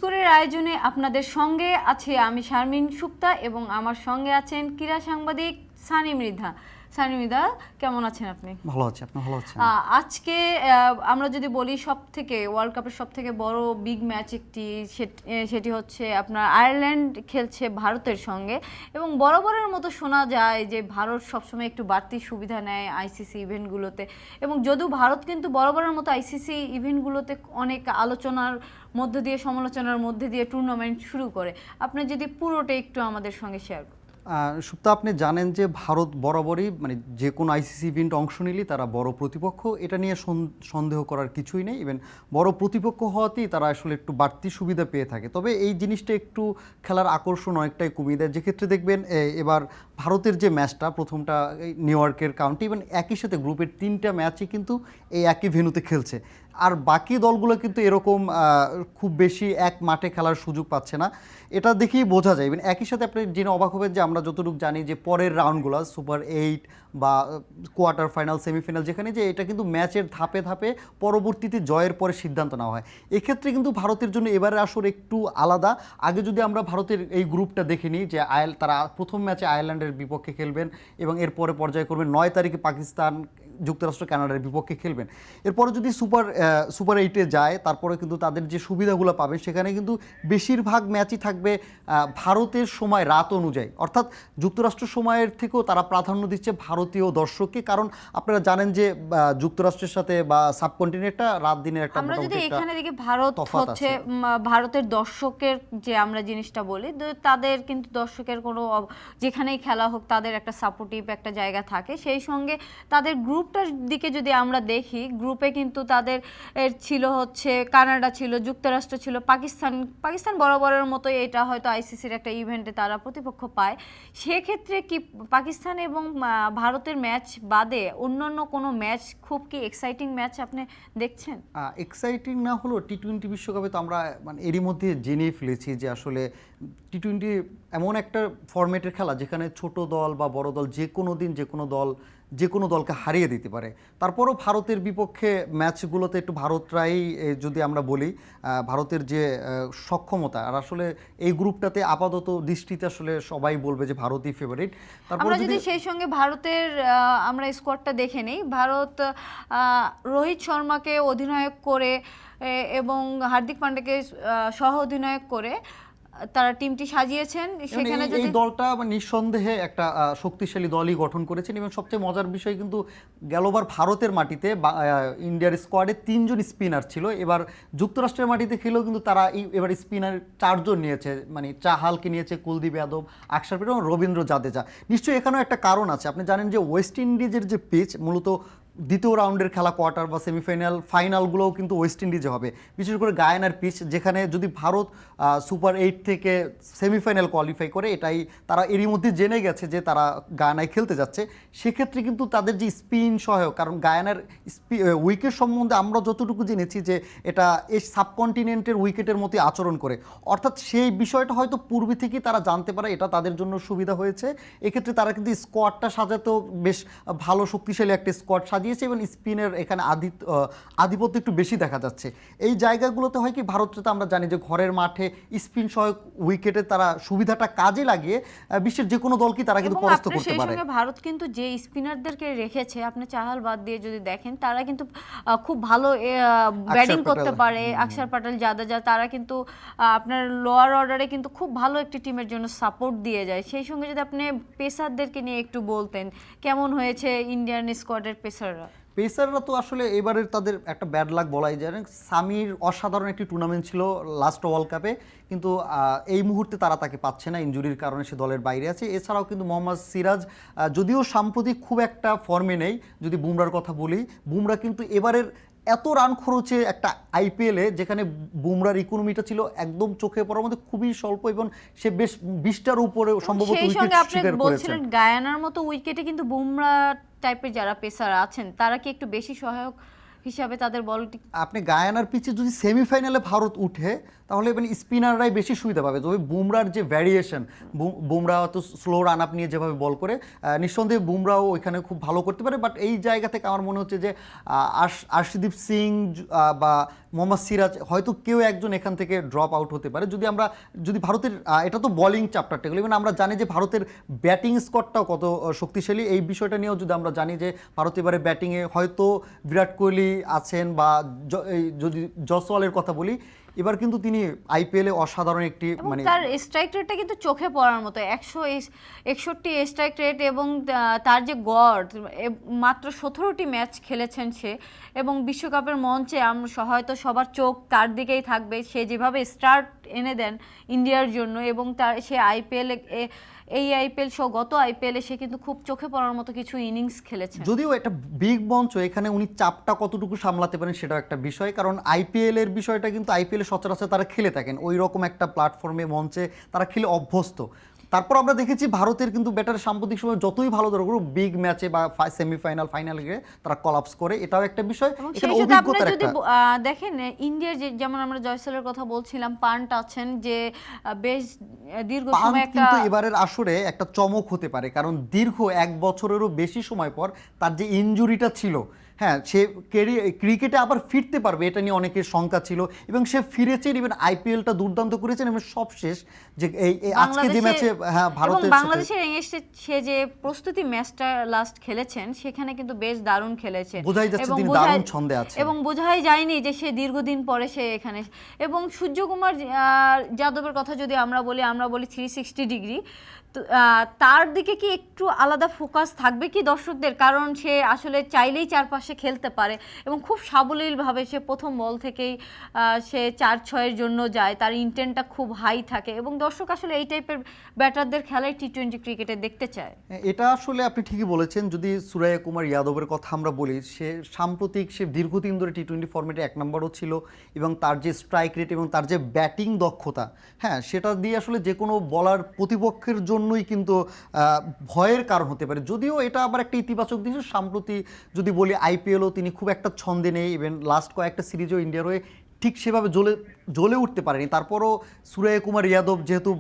স্কোরের আয়োজনে আপনাদের সঙ্গে আছি আমি শারমিন সুক্তা এবং আমার সঙ্গে আছেন ক্রীড়া সাংবাদিক সানি মৃধা। সানি মৃধা, কেমন আছেন আপনি? ভালো আছি, আপনি ভালো আছেন? আজকে আমরা যদি বলি সবথেকে ওয়ার্ল্ড কাপের সবথেকে বড় বিগ ম্যাচ একটি, সেটি হচ্ছে আপনার আয়ারল্যান্ড খেলছে ভারতের সঙ্গে এবং বরাবরের মতো শোনা যায় যে ভারত সবসময় একটু বাড়তি সুবিধা নেয় আইসিসি ইভেন্টগুলোতে, এবং যদিও ভারত কিন্তু বরাবরের মতো আইসিসি ইভেন্টগুলোতে অনেক আলোচনার মধ্য দিয়ে, সমালোচনার মধ্যে দিয়ে টুর্নামেন্ট শুরু করে। আপনি যদি পুরোটা একটু আমাদের সঙ্গে শেয়ার করুন। সুপ্তা, আপনি জানেন যে ভারত বরাবরই মানে যে কোনো আইসিসি ইভেন্ট অংশ নিলেই তারা বড় প্রতিপক্ষ, এটা নিয়ে সন্দেহ করার কিছুই নেই। ইভেন বড় প্রতিপক্ষ হওয়াতেই তারা আসলে একটু বাড়তি সুবিধা পেয়ে থাকে। তবে এই জিনিসটা একটু খেলার আকর্ষণ অনেকটাই কমিয়ে দেয়, যেক্ষেত্রে দেখবেন এবার ভারতের যে ম্যাচটা প্রথমটা নিউ ইয়র্কের কাউন্টি, ইভেন একই সাথে গ্রুপের 3টা ম্যাচই কিন্তু এই একই ভেন্যুতে খেলছে। আর বাকি দলগুলো কিন্তু এরকম খুব বেশি এক মাঠে খেলার সুযোগ পাচ্ছে না, এটা দেখেই বোঝা যায়। ইভেন একই সাথে আপনি জেনে অবাক হবেন যে আমরা যতটুকু জানি যে পরের রাউন্ডগুলো সুপার 8 বা কোয়ার্টার ফাইনাল, সেমিফাইনাল, যেখানে যে এটা কিন্তু ম্যাচের ধাপে ধাপে পরবর্তীতে জয়ের পরে সিদ্ধান্ত নেওয়া হয়। এক্ষেত্রে কিন্তু ভারতের জন্য এবারে আসলে একটু আলাদা। আগে যদি আমরা ভারতের এই গ্রুপটা দেখে নিই যে তারা প্রথম ম্যাচে আয়ারল্যান্ডের বিপক্ষে খেলবেন এবং এরপরে পর্যায়ে করবেন 9 তারিখে পাকিস্তান, যুক্তরাষ্ট্র, কানাডার বিপক্ষে খেলবেন। এরপরে যদি সুপার 8-এ যায়, তারপরে কিন্তু তাদের যে সুবিধাগুলো পাবে সেখানে কিন্তু বেশিরভাগ ম্যাচই থাকবে ভারতের সময় রাত অনুযায়ী, অর্থাৎ যুক্তরাষ্ট্র সময়ের থেকেও তারা প্রাধান্য দিচ্ছে ভারতীয় দর্শককে। কারণ আপনারা জানেন যে যুক্তরাষ্ট্রের সাথে বা সাবকন্টিনেন্টটা রাত দিনের একটা আমরা যদি এখানে দেখি ভারত হচ্ছে ভারতের দর্শকের যে আমরা জিনিসটা বলি, তাদের কিন্তু দর্শকের কোনো যেখানেই খেলা হোক তাদের একটা সাপোর্টিভ একটা জায়গা থাকে। সেই সঙ্গে তাদের গ্রুপটার দিকে যদি আমরা দেখি, গ্রুপে কিন্তু তাদের ছিল হচ্ছে কানাডা ছিল, যুক্তরাষ্ট্র ছিল, পাকিস্তান বরাবরের মতো এটা হয়তো আইসিসির একটা ইভেন্টে তারা প্রতিপক্ষ পায়। সেক্ষেত্রে কি পাকিস্তান এবং ভারতের ম্যাচ বাদে অন্যান্য কোনো ম্যাচ খুব কি এক্সাইটিং ম্যাচ আপনি দেখছেন? এক্সাইটিং না হলো টি-20 বিশ্বকাপে তো আমরা মানে এরই মধ্যে জেনেই ফেলেছি যে আসলে টি-20 এমন একটা ফরম্যাটের খেলা যেখানে ছোট দল বা বড় দল যে কোনো দিন যে কোনো দলকে হারিয়ে দিতে পারে। তারপরও ভারতের বিপক্ষে ম্যাচগুলোতে একটু ভারতরাই, যদি আমরা বলি ভারতের যে সক্ষমতা, আর আসলে এই গ্রুপটাতে আপাতত দৃষ্টিতে আসলে সবাই বলবে যে ভারতই ফেভারিট। আমরা যদি সেই সঙ্গে ভারতের আমরা স্কোয়াডটা দেখে নেই, ভারত রোহিত শর্মাকে অধিনায়ক করে এবং হার্দিক পান্ডেকে সহ অধিনায়ক করে তারা টিমটি সাজিয়েছেন। সেখানে এই দলটা নিঃসন্দেহে একটা শক্তিশালী দলই গঠন করেছেন। এবং সবচেয়ে মজার বিষয় কিন্তু গেলবার ভারতের মাটিতে ইন্ডিয়ার স্কোয়াডে 3 জন স্পিনার ছিল, এবার যুক্তরাষ্ট্রের মাটিতে খেলেও কিন্তু তারা এবার স্পিনার 4 জন নিয়েছে, মানে চাহালকে নিয়েছে, কুলদীপ যাদব, আকসার পটেল এবং রবীন্দ্র জাদেজা। নিশ্চয়ই এখানেও একটা কারণ আছে। আপনি জানেন যে ওয়েস্ট ইন্ডিজের যে পিচ মূলত দ্বিতীয় রাউন্ডের খেলা, কোয়ার্টার বা সেমিফাইনাল, ফাইনালগুলোও কিন্তু ওয়েস্ট ইন্ডিজে হবে, বিশেষ করে গায়ানার পিচ, যেখানে যদি ভারত সুপার 8 থেকে সেমিফাইনাল কোয়ালিফাই করে, এটাই তারা এরই মধ্যে জেনে গেছে যে তারা গায়ানায় খেলতে যাচ্ছে। সেক্ষেত্রে কিন্তু তাদের যে স্পিন সহায়ক, কারণ গায়ানার উইকেট সম্বন্ধে আমরা যতটুকু জেনেছি যে এটা এই সাবকন্টিনেন্টের উইকেটের মতোই আচরণ করে, অর্থাৎ সেই বিষয়টা হয়তো পূর্বে থেকেই তারা জানতে পারে, এটা তাদের জন্য সুবিধা হয়েছে। এক্ষেত্রে তারা কিন্তু স্কোয়াডটা সাজাতেও বেশ ভালো শক্তিশালী একটা স্কোয়াড দিয়েছে এবং স্পিনের এখানে আধিপত্য একটু বেশি দেখা যাচ্ছে। এই জায়গাগুলোতে হয় কি, ভারতটা আমরা জানি যে ঘরের মাঠে স্পিন সহায়ক উইকেটে তারা সুবিধাটা কাজে লাগিয়ে বিশ্বের যে কোনো দলকে তারা কিন্তু পরাস্ত করতে পারে। ভারত কিন্তু যে স্পিনারদেরকে রেখেছে, আপনি চাহাল বাদ দিয়ে যদি দেখেন, তারা কিন্তু খুব ভালো ব্যাটিং করতে পারে। আকসার প্যাটেল, জাদেজা, তারা কিন্তু আপনার লোয়ার অর্ডারে কিন্তু খুব ভালো একটি টিমের জন্য সাপোর্ট দিয়ে যায়। সেই সঙ্গে যদি আপনি পেসারদেরকে নিয়ে একটু বলতেন, কেমন হয়েছে ইন্ডিয়ান স্কোয়াডের পেসাররা তো আসলে এবারের তাদের একটা ব্যাড লাক বলাই যায়। সামির অসাধারণ একটি টুর্নামেন্ট ছিল লাস্ট ওয়ার্ল্ড কাপে, কিন্তু এই মুহূর্তে তারা তাকে পাচ্ছে না, ইনজুরির কারণে সে দলের বাইরে আছে। এছাড়াও কিন্তু মোহাম্মদ সিরাজ যদিও সাম্প্রতিক খুব একটা ফর্মে নেই। যদি বুমরার কথা বলি, বুমরা কিন্তু এবারের এত রান খরচে একটা আইপিএলে, যেখানে বুমরার ইকোনমিটা ছিল একদম চোখে পড়ার মধ্যে খুবই স্বল্প, এবং সে বেশ 20টার উপরে সম্ভবত উইকেট শিকার করেছেন। গায়ানার মতো উইকেটে কিন্তু বুমরা টাইপের যারা পেসার আছেন তারা কি একটু বেশি সহায়ক হিসাবে তাদের বলটি আপনি গায়ানার পিচে যদি সেমিফাইনালে ভারত উঠে তাহলে মানে স্পিনাররাই বেশি সুবিধা পাবে। তবে বুমরার যে ভ্যারিয়েশন, বুমরা তো স্লো রান আপ নিয়ে যেভাবে বল করে, নিঃসন্দেহে বুমরাও ওইখানে খুব ভালো করতে পারে। বাট এই জায়গা থেকে আমার মনে হচ্ছে যে আর্শদীপ সিং বা মোহাম্মদ সিরাজ হয়তো কেউ একজন এখান থেকে ড্রপ আউট হতে পারে। যদি ভারতের এটা তো বোলিং চ্যাপ্টারটা গেলো, এবং আমরা জানি যে ভারতের ব্যাটিং স্কোয়াডটাও কত শক্তিশালী। এই বিষয়টা নিয়েও যদি আমরা জানি যে ভারত এবারে ব্যাটিংয়ে হয়তো বিরাট কোহলি আছেন, বা যদি জয়সওয়ালের কথা বলি, এবার কিন্তু তিনি আইপিএলে অসাধারণ একটি মানে তার স্ট্রাইক রেটটা কিন্তু চোখে পড়ার মতো, 161 স্ট্রাইক রেট, এবং তার যে গড়, মাত্র 17টি ম্যাচ খেলেছেন সে, এবং বিশ্বকাপের মঞ্চে হয়তো সবার চোখ তার দিকেই থাকবে। সে যেভাবে স্টার্ট এনে দেন ইন্ডিয়ার জন্য, এবং সে এই আইপিএল সহ গত আইপিএলে সে কিন্তু খুব চোখে পড়ার মতো কিছু ইনিংস খেলেছে। যদিও এটা বিগ মঞ্চ, এখানে উনি চাপটা কতটুকু সামলাতে পারেন সেটাও একটা বিষয়। কারণ আইপিএল এর বিষয়টা কিন্তু আইপিএল সচরাচর তারা খেলে থাকেন, ওই রকম একটা প্ল্যাটফর্মে মঞ্চে তারা খেলে অভ্যস্ত। তারপর আমরা দেখেছি ভারতের কিন্তু ব্যাটার সাম্প্রতিক সময় যতই ভালো ধরো বিগ ম্যাচে বা সেমিফাইনাল ফাইনালে গিয়ে তারা কলাপস করে, এটাও একটা বিষয়। এখানে অভিজ্ঞতার একটা দেখেন ইন্ডিয়ার যেমন আমরা জয়সওয়ালের কথা বলছিলাম, পান্ট আছেন যে বেশ দীর্ঘ সময় একটা, কিন্তু এবারের আসরে একটা চমক হতে পারে, কারণ দীর্ঘ 1 বছরেরও বেশি সময় পর তার যে ইনজুরিটা ছিল, হ্যাঁ, সে ক্রিকেটে আবার ফিরতে পারবে এটা নিয়ে অনেকের শঙ্কা ছিল, এবং সে ফিরেছেন। ইভেন আইপিএলটা দুর্দান্ত করেছেন, এবং সবশেষ যে এই আজকে যে ম্যাচে ভারতের বাংলাদেশের এগেইনস্টে সে যে প্রস্তুতি ম্যাচটা লাস্ট খেলেছেন সেখানে কিন্তু বেশ দারুণ খেলেছেন, বোঝাই যাচ্ছে তিনি দারুণ ছন্দে আছেন, এবং বোঝাই যায়নি যে সে দীর্ঘদিন পরে সে এখানে। এবং সূর্যকুমার যাদবের কথা যদি আমরা বলি 360 ডিগ্রি, তার দিকে কি একটু আলাদা ফোকাস থাকবে কি দর্শকদের? কারণ সে আসলে চাইলেই চারপাশে খেলতে পারে, এবং খুব সাবলীলভাবে সে প্রথম বল থেকেই সে 4-6-এর জন্য যায়, তার ইন্টেন্টটা খুব হাই থাকে, এবং দর্শক আসলে এই টাইপের ব্যাটারদের খেলায় টি-20 ক্রিকেটে দেখতে চায়। এটা আসলে আপনি ঠিকই বলেছেন। যদি সূর্য কুমার যাদবের কথা আমরা বলি, সে সাম্প্রতিক সে দীর্ঘদিন ধরে টি-20 ফরম্যাটে 1 নম্বরও ছিল, এবং তার যে স্ট্রাইক রেট এবং তার যে ব্যাটিং দক্ষতা, হ্যাঁ, সেটা দিয়ে আসলে যে কোনো বলার প্রতিপক্ষের জন্যই কিন্তু ভয়ের কারণ হতে পারে। যদিও এটা আবার একটা ইতিবাচক দিক, সাম্প্রতি যদি বলি আইপিএলও তিনি খুব একটা ছন্দে নেই, ইভেন লাস্ট কয়েকটা সিরিজও ইন্ডিয়ার হয়ে ঠিক সেভাবে জ্বলে উঠতে পারেনি। তারপরও সূর্য কুমার যাদব যেহেতু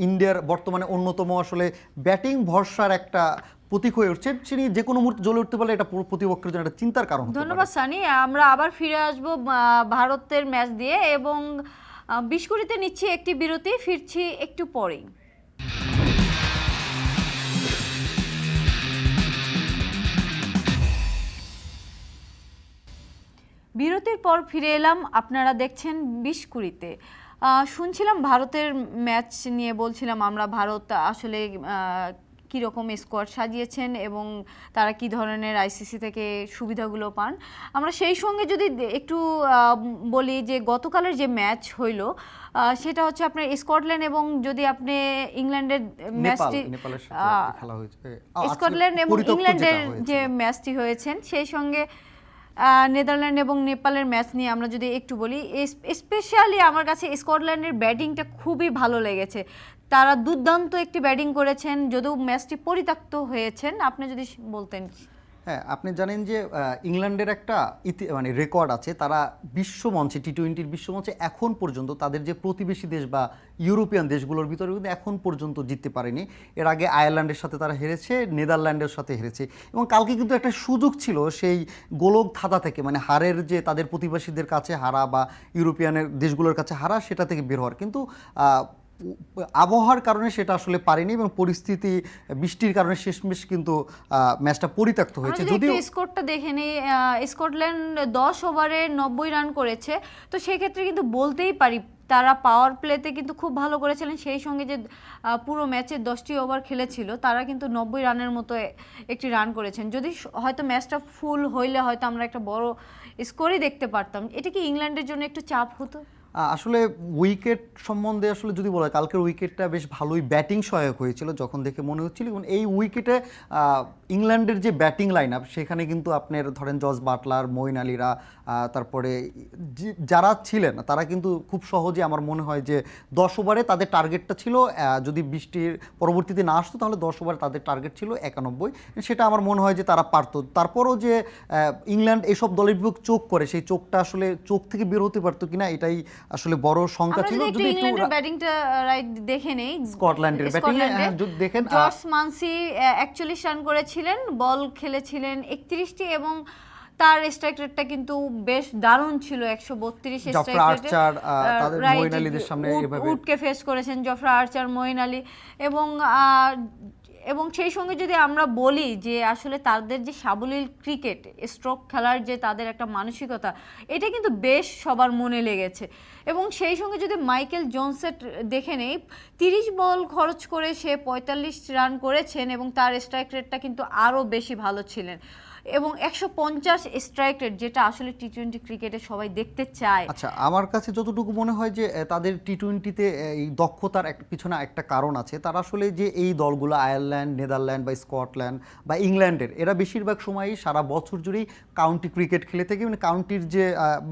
ইন্ডিয়ার বর্তমানে অন্যতম আসলে ব্যাটিং ভরসার একটা প্রতীক হয়ে উঠছে, তিনি যে কোনো মুহূর্তে জ্বলে উঠতে পারলে এটা প্রতিপক্ষের জন্য একটা চিন্তার কারণ। ধন্যবাদ সানি। আমরা আবার ফিরে আসবো ভারতের ম্যাচ দিয়ে, এবং 20 কুড়িতে নিচ্ছি একটি বিরতি, ফিরছি একটু পরেই। বিরতির পর ফিরে এলাম, আপনারা দেখছেন 20 কুড়িতে। শুনছিলাম ভারতের ম্যাচ নিয়ে, বলছিলাম আমরা ভারত আসলে কীরকম স্কোয়াড সাজিয়েছেন এবং তারা কি ধরনের আইসিসি থেকে সুবিধাগুলো পান। আমরা সেই সঙ্গে যদি একটু বলি যে গতকালের যে ম্যাচ হইল সেটা হচ্ছে আপনার স্কটল্যান্ড, এবং যদি আপনি ইংল্যান্ডের ম্যাচটি, স্কটল্যান্ড এবং ইংল্যান্ডের যে ম্যাচটি হয়েছেন, সেই সঙ্গে নেদারল্যান্ড এবং নেপালের ম্যাচ নিয়ে আমরা যদি একটু বলি, স্পেশালি আমার কাছে স্কটল্যান্ডের ব্যাটিংটা খুবই ভালো লেগেছে। তারা দুর্দান্ত একটি ব্যাটিং করেছেন, যদিও ম্যাচটি পরিত্যক্ত হয়েছেন। আপনি যদি বলতেন। হ্যাঁ, আপনি জানেন যে ইংল্যান্ডের একটা মানে রেকর্ড আছে, তারা বিশ্বমঞ্চে টি-20 বিশ্বমঞ্চে এখন পর্যন্ত তাদের যে প্রতিবেশী দেশ বা ইউরোপিয়ান দেশগুলোর ভিতরে কিন্তু এখন পর্যন্ত জিততে পারেনি। এর আগে আয়ারল্যান্ডের সাথে তারা হেরেছে, নেদারল্যান্ডের সাথে হেরেছে, এবং কালকে কিন্তু একটা সুযোগ ছিল সেই গোলক ধাঁধা থেকে, মানে হারের যে তাদের প্রতিবেশীদের কাছে হারা বা ইউরোপিয়ানের দেশগুলোর কাছে হারা, সেটা থেকে বের হওয়ার, কিন্তু আবহাওয়ার কারণে সেটা আসলে পারেনি, এবং পরিস্থিতি বৃষ্টির কারণে শেষমেশ কিন্তু ম্যাচটা পরিত্যক্ত হয়েছে। যদিও স্কোরটা দেখে নিই, স্কটল্যান্ড 10 ওভারে 90 রান করেছে, তো সেই ক্ষেত্রে কিন্তু বলতেই পারি তারা পাওয়ার প্লেতে কিন্তু খুব ভালো করেছিলেন। সেই সঙ্গে যে পুরো ম্যাচে 10টি ওভার খেলেছিল, তারা কিন্তু 90 রানের মতো একটি রান করেছেন। যদি হয়তো ম্যাচটা ফুল হইলে হয়তো আমরা একটা বড় স্কোরই দেখতে পারতাম। এটা কি ইংল্যান্ডের জন্য একটু চাপ হতো? আসলে উইকেট সম্বন্ধে আসলে যদি বলা হয়, কালকের উইকেটটা বেশ ভালোই ব্যাটিং সহায়ক হয়েছিল যখন দেখে মনে হচ্ছিল। এবং এই উইকেটে ইংল্যান্ডের যে ব্যাটিং লাইন আপ সেখানে কিন্তু আপনার ধরেন জস বাটলার, মঈন আলীরা, তারপরে যারা ছিলেন তারা কিন্তু খুব সহজে আমার মনে হয় যে 10 ওভারে তাদের টার্গেটটা ছিল, যদি বৃষ্টির পরবর্তীতে না আসতো তাহলে 10 ওভারে তাদের টার্গেট ছিল 91, সেটা আমার মনে হয় যে তারা পারতো। তারপরও যে ইংল্যান্ড এসব দলের বিপক্ষে চোখ করে, সেই চোখটা আসলে চোখ থেকে বের হতে পারতো কিনা এটাই আসলে বড় শঙ্কা ছিল। যদি ইংল্যান্ডের ব্যাটিংটা রাইট দেখে নেই, স্কটল্যান্ডের ব্যাটিং যদি দেখেন, জর্জ মানসি 41 রান করেছিলেন, বল খেলেছিলেন 31টি এবং তার স্ট্রাইক রেটটা কিন্তু বেশ দারুণ ছিল, 132 স্ট্রাইক রেটে। তাদের মঈন আলীদের সামনে এভাবে উডকে ফেস করেছেন জফরা আর্চার, মঈন আলী এবং এবং সেই সঙ্গে যদি আমরা বলি যে আসলে তাদের যে সাবলীল ক্রিকেট, স্ট্রোক খেলার যে তাদের একটা মানসিকতা, এটা কিন্তু বেশ সবার মনে লেগেছে। এবং সেই সঙ্গে যদি মাইকেল জোনসের দেখে নেই, 30 বল খরচ করে সে 45 রান করেছেন এবং তার স্ট্রাইক রেটটা কিন্তু আরও বেশি ভালো ছিলেন এবং 150 স্ট্রাইক রেট, যেটা আসলে টি-20 ক্রিকেটে সবাই দেখতে চায়। আচ্ছা, আমার কাছে যতটুকু মনে হয় যে তাদের টি-20তে এই দক্ষতার পিছনে একটা কারণ আছে। তারা আসলে যে এই দলগুলো আয়ারল্যান্ড, নেদারল্যান্ড বা স্কটল্যান্ড বা ইংল্যান্ডের, এরা বেশিরভাগ সময়ই সারা বছর জুড়েই কাউন্টি ক্রিকেট খেলে থাকে। মানে কাউন্টির যে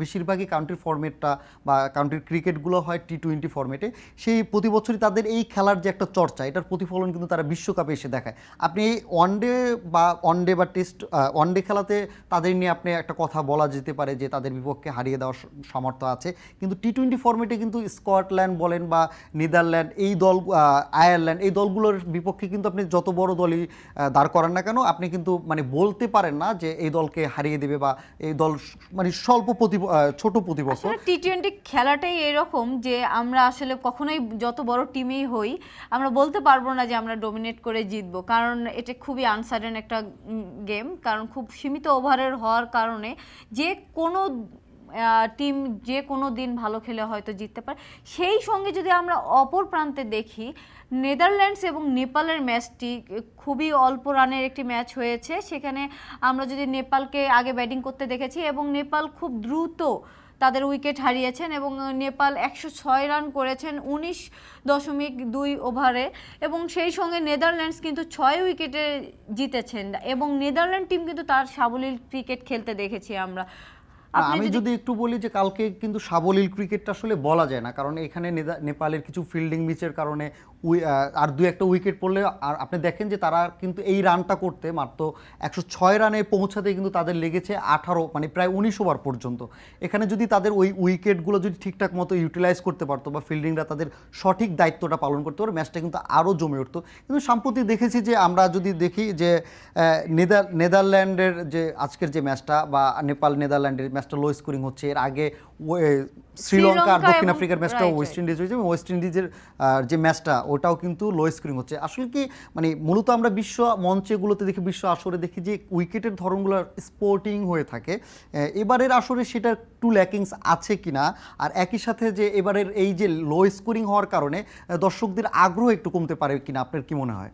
বেশিরভাগই কাউন্টির ফরম্যাটটা বা কাউন্টির ক্রিকেটগুলো হয় টি-20 ফরম্যাটে। সেই প্রতি বছরই তাদের এই খেলার যে একটা চর্চা, এটার প্রতিফলন কিন্তু তারা বিশ্বকাপে এসে দেখায়। আপনি ওয়ানডে বা টেস্ট ওয়ানডে খেলাতে তাদের নিয়ে আপনি একটা কথা বলা যেতে পারে যে তাদের বিপক্ষে হারিয়ে দেওয়ার সামর্থ্য আছে, কিন্তু টি-20 ফরম্যাটে কিন্তু স্কটল্যান্ড বলেন বা নেদারল্যান্ড, এই দল, আয়ারল্যান্ড, এই দলগুলোর বিপক্ষে কিন্তু আপনি যত বড় দলই দাঁড় করান না কেন, আপনি কিন্তু মানে বলতে পারেন না যে এই দলকে হারিয়ে দেবে বা এই দল মানে ছোট প্রতিপক্ষ। টি-20 খেলাটাই এরকম যে আমরা আসলে কখনোই যত বড় টিমেই হই, আমরা বলতে পারবো না যে আমরা ডমিনেট করে জিতবো, কারণ এটা খুবই আনসার্টেন একটা গেম। কারণ খুব সীমিত ওভারের হওয়ার কারণে যে কোনো টিম যে কোনো দিন ভালো খেলে হয়তো জিততে পারে। সেই সঙ্গে যদি আমরা অপর প্রান্তে দেখি, নেদারল্যান্ডস এবং নেপালের ম্যাচটি খুবই অল্প রানের একটি ম্যাচ হয়েছে। সেখানে আমরা যদি নেপালকে আগে ব্যাটিং করতে দেখেছি এবং নেপাল খুব দ্রুত তাদের উইকেট হারিয়েছেন এবং নেপাল 106 রান করেছেন 19.2 ওভারে এবং সেই সঙ্গে নেদারল্যান্ডস কিন্তু 6 উইকেটে জিতেছেন এবং নেদারল্যান্ড টিম কিন্তু তার সাবলীল ক্রিকেট খেলতে দেখেছি আমরা। আমি যদি একটু বলি যে কালকে কিন্তু সাবলীল ক্রিকেটটা আসলে বলা যায় না, কারণ এখানে নেপালের কিছু ফিল্ডিং মিচের কারণে আর 2-1টা উইকেট পড়লে, আর আপনি দেখেন যে তারা কিন্তু এই রানটা করতে মাত্র 106 রানে পৌঁছাতে কিন্তু তাদের লেগেছে 18 মানে প্রায় 19 ওভার পর্যন্ত। এখানে যদি তাদের ওই উইকেটগুলো যদি ঠিকঠাক মতো ইউটিলাইজ করতে পারতো বা ফিল্ডিংরা তাদের সঠিক দায়িত্বটা পালন করতে পারে, ম্যাচটা কিন্তু আরও জমে উঠতো। কিন্তু সাম্প্রতিক দেখেছি যে আমরা যদি দেখি যে নেদারল্যান্ডের যে আজকের যে ম্যাচটা বা নেপাল নেদারল্যান্ডের ম্যাচটা লো স্কোরিং হচ্ছে। এর আগে শ্রীলঙ্কা আর দক্ষিণ আফ্রিকার ম্যাচটা ওয়েস্ট ইন্ডিজ হয়েছে, এবং ওয়েস্ট ইন্ডিজের যে ম্যাচটা ওটাও কিন্তু লো স্কোরিং হচ্ছে। আসলে কি মানে মূলত আমরা বিশ্ব মঞ্চেগুলোতে দেখি, বিশ্ব আসরে দেখি যে উইকেটের ধরনগুলো স্পোর্টিং হয়ে থাকে। এবারের আসরে সেটা একটু ল্যাকিংস আছে কিনা, আর একই সাথে যে এবারের এই যে লো স্কোরিং হওয়ার কারণে দর্শকদের আগ্রহ একটু কমতে পারে কিনা, আপনার কি মনে হয়?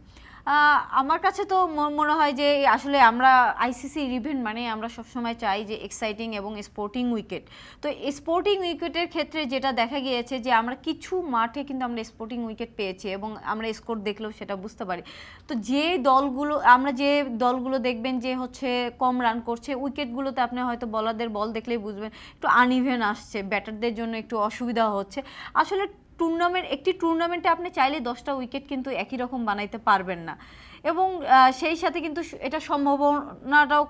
আমার কাছে তো মনে হয় যে আসলে আমরা আইসিসি ইভেন্ট মানে আমরা সবসময় চাই যে এক্সাইটিং এবং স্পোর্টিং উইকেট। তো স্পোর্টিং উইকেটের ক্ষেত্রে যেটা দেখা গিয়েছে যে আমরা কিছু মাঠে কিন্তু আমরা স্পোর্টিং উইকেট পেয়েছি এবং আমরা স্কোর দেখলেও সেটা বুঝতে পারি। তো যে দলগুলো দেখবেন যে হচ্ছে কম রান করছে, উইকেটগুলোতে আপনি হয়তো বলারদের বল দেখলেই বুঝবেন একটু আনইভেন আসছে, ব্যাটারদের জন্য একটু অসুবিধা হচ্ছে। আসলে একটি টুর্নামেন্টে আপনি চাইলে 10টা উইকেট কিন্তু একই রকম বানাইতে পারবেন না এবং সেই সাথে কিন্তু এটা সম্ভাবনাটাও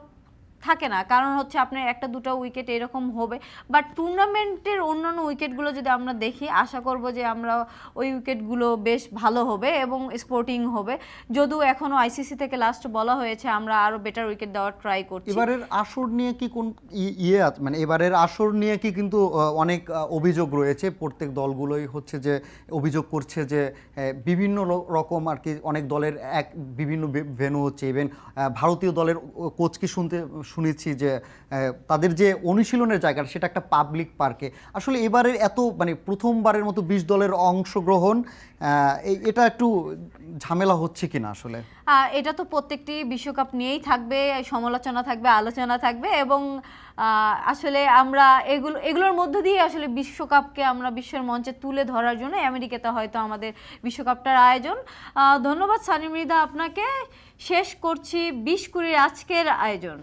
থাকে না, কারণ হচ্ছে আপনার 1-2টা উইকেট এরকম হবে। বাট টুর্নামেন্টের অন্যান্য উইকেটগুলো যদি আমরা দেখি, আশা করব যে আমরা ওই উইকেটগুলো বেশ ভালো হবে এবং স্পোর্টিং হবে। যদিও এখনও আইসিসি থেকে লাস্ট বলা হয়েছে আমরা আরও বেটার উইকেট দেওয়ার ট্রাই করছি। এবারের আসর নিয়ে কি কোন মানে এবারের আসর নিয়ে কি কিন্তু অনেক অভিযোগ রয়েছে। প্রত্যেক দলগুলোই হচ্ছে যে অভিযোগ করছে যে বিভিন্ন রকম আর কি অনেক দলের বিভিন্ন ভেন্যু হচ্ছে। ইভেন ভারতীয় দলের কোচকে শুনেছি যে তাদের যে অনুশীলনের জায়গাটা সেটা একটা পাবলিক পার্কে। আসলে এবারের এত মানে প্রথমবারের মতো 20 দলের অংশগ্রহণ, এটা একটু ঝামেলা হচ্ছে কিনা আসলে? এটা তো প্রত্যেকটি বিশ্বকাপ নিয়েই থাকবে, সমালোচনা থাকবে, আলোচনা থাকবে এবং আসলে আমরা এগুলোর মধ্য দিয়ে আসলে বিশ্বকাপকে আমরা বিশ্বের মঞ্চে তুলে ধরার জন্য আমেরিকাতে হয়তো আমাদের বিশ্বকাপটার আয়োজন। ধন্যবাদ সানি মৃধা আপনাকে। শেষ করছি 20 কুড়ির আজকের আয়োজন।